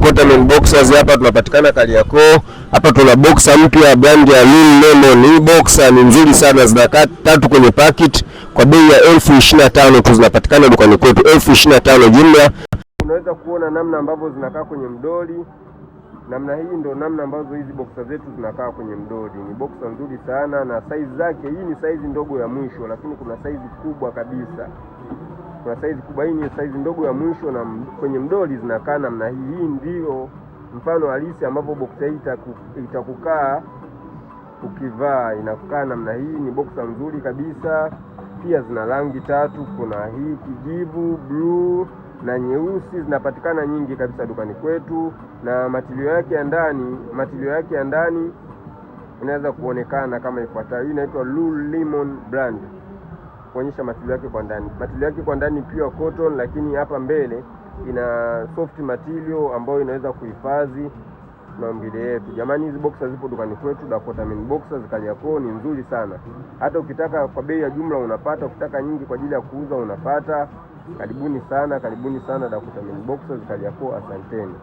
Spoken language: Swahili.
Dakota Men Boxers. Hapa tunapatikana Kariakoo. Hapa tuna boxer mpya brand ya Lululemon. Hii boxer ni nzuri sana, zinakaa 3 kwenye packet kwa bei ya 25,000 tu, zinapatikana dukani kwetu 25,000 jumla. Unaweza kuona namna ambavyo zinakaa kwenye mdoli. Namna hii ndio namna ambazo hizi boxer zetu zinakaa kwenye mdoli. Ni boxer nzuri sana na size zake, hii ni size ndogo ya mwisho, lakini kuna size kubwa kabisa. Kuna size kubwa, hii ni size ndogo ya mwisho na kwenye mdoli zinakaa namna hii. Hii ndio mfano halisi ambapo boxer hii itakukaa ukivaa, inakukaa namna hii. Ni boxer nzuri kabisa. Pia zina rangi 3, kuna hii kijivu, blue na nyeusi, zinapatikana nyingi kabisa dukani kwetu. Na material yake ya ndani inaweza kuonekana kama ifuatayo. Hii inaitwa Lululemon brand. Kuonyesha material yake kwa ndani. Material yake kwa ndani pure cotton, lakini hapa mbele ina soft material ambayo inaweza kuhifadhi maumbile yetu. Jamani, hizi boxers zipo dukani kwetu Dakota Men Boxers Kariakoo, ni nzuri sana. Hata ukitaka kwa bei ya jumla unapata, ukitaka nyingi kwa ajili ya kuuza unapata. Karibuni sana Dakota Men Boxers Kariakoo. Asanteni.